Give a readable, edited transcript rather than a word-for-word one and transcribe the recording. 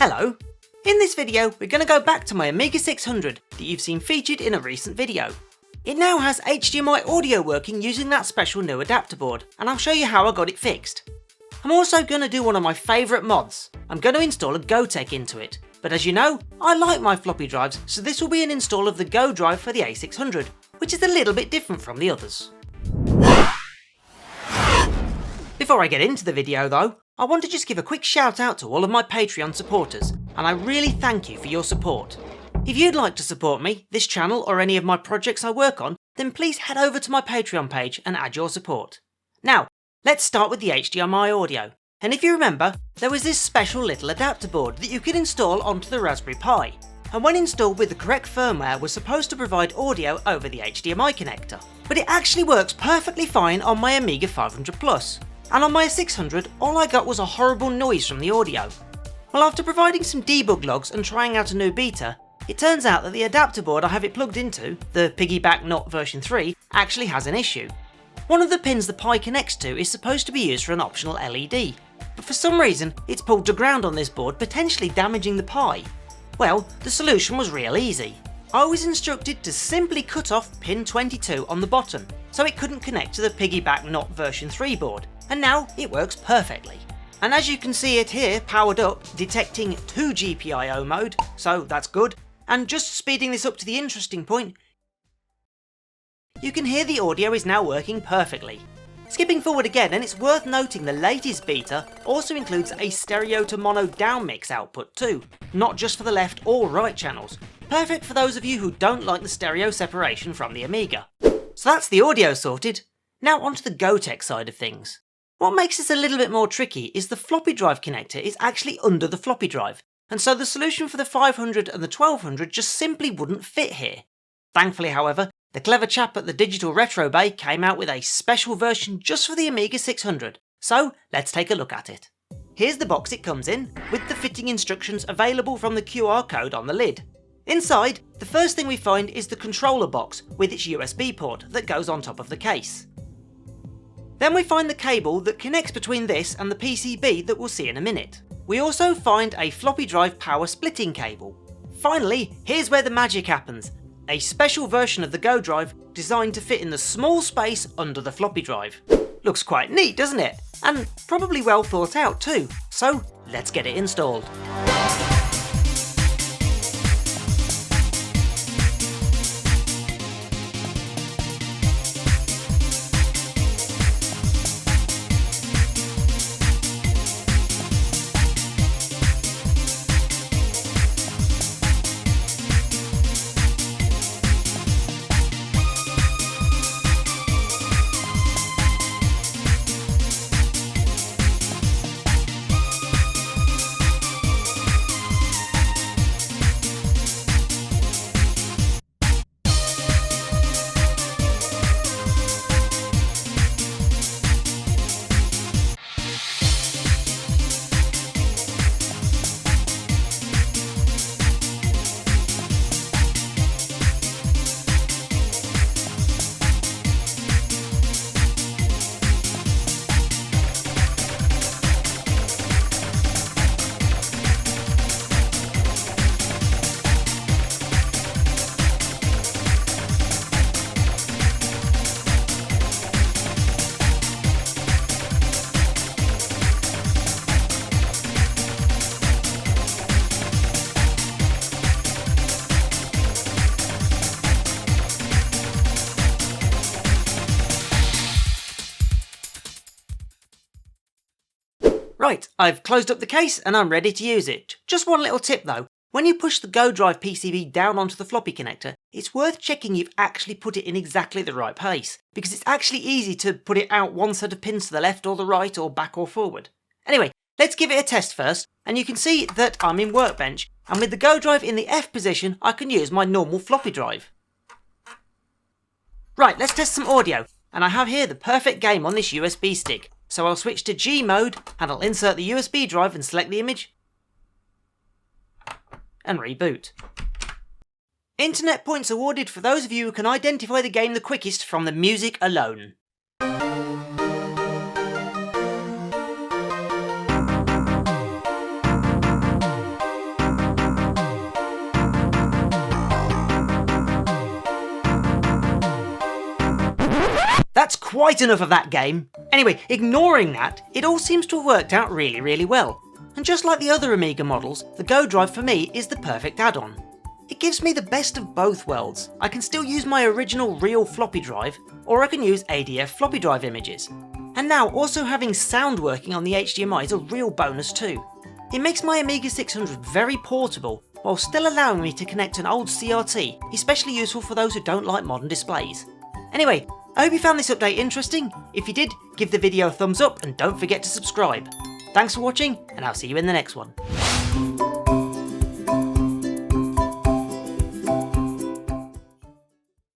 Hello! In this video we're going to go back to my Amiga 600 that you've seen featured in a recent video. It now has HDMI audio working using that special new adapter board, and I'll show you how I got it fixed. I'm also going to do one of my favourite mods. I'm going to install a Gotek into it, but as you know, I like my floppy drives, so this will be an install of the GoDRIvE for the A600, which is a little bit different from the others. Before I get into the video though, I want to just give a quick shout out to all of my Patreon supporters, and I really thank you for your support. If you'd like to support me, this channel or any of my projects I work on, then please head over to my Patreon page and add your support. Now, let's start with the HDMI audio. And if you remember, there was this special little adapter board that you could install onto the Raspberry Pi, and when installed with the correct firmware was supposed to provide audio over the HDMI connector. But it actually works perfectly fine on my Amiga 500 Plus. And on my 600, all I got was a horrible noise from the audio. Well, after providing some debug logs and trying out a new beta, it turns out that the adapter board I have it plugged into, the piggyback NOT version 3, actually has an issue. One of the pins the Pi connects to is supposed to be used for an optional LED, but for some reason it's pulled to ground on this board, potentially damaging the Pi. Well, the solution was real easy. I was instructed to simply cut off pin 22 on the bottom, so it couldn't connect to the piggyback NOT version 3 board. And now it works perfectly. And as you can see it here powered up, detecting 2 GPIO mode, so that's good, and just speeding this up to the interesting point, you can hear the audio is now working perfectly. Skipping forward again, and it's worth noting the latest beta also includes a stereo to mono down mix output too, not just for the left or right channels, perfect for those of you who don't like the stereo separation from the Amiga. So that's the audio sorted, now onto the Gotek side of things. What makes this a little bit more tricky is the floppy drive connector is actually under the floppy drive, and so the solution for the 500 and the 1200 just simply wouldn't fit here. Thankfully however, the clever chap at the Digital Retro Bay came out with a special version just for the Amiga 600, so let's take a look at it. Here's the box it comes in, with the fitting instructions available from the QR code on the lid. Inside, the first thing we find is the controller box with its USB port that goes on top of the case. Then we find the cable that connects between this and the PCB that we'll see in a minute. We also find a floppy drive power splitting cable. Finally, here's where the magic happens. A special version of the GoDRIvE designed to fit in the small space under the floppy drive. Looks quite neat, doesn't it? And probably well thought out too. So let's get it installed. Right, I've closed up the case and I'm ready to use it. Just one little tip though, when you push the GoDRIvE PCB down onto the floppy connector, it's worth checking you've actually put it in exactly the right place, because it's actually easy to put it out one set of pins to the left or the right or back or forward. Anyway, let's give it a test first, and you can see that I'm in Workbench, and with the GoDRIvE in the F position I can use my normal floppy drive. Right, let's test some audio, and I have here the perfect game on this USB stick. So I'll switch to G mode and I'll insert the USB drive and select the image and reboot. Internet points awarded for those of you who can identify the game the quickest from the music alone. quite enough of that game. Anyway, ignoring that, it all seems to have worked out really well. And just like the other Amiga models, the GoDRIvE for me is the perfect add-on. It gives me the best of both worlds. I can still use my original real floppy drive, or I can use ADF floppy drive images. And now also having sound working on the HDMI is a real bonus too. It makes my Amiga 600 very portable, while still allowing me to connect an old CRT, especially useful for those who don't like modern displays. Anyway, I hope you found this update interesting. If you did, give the video a thumbs up and don't forget to subscribe. Thanks for watching, and I'll see you in the next one.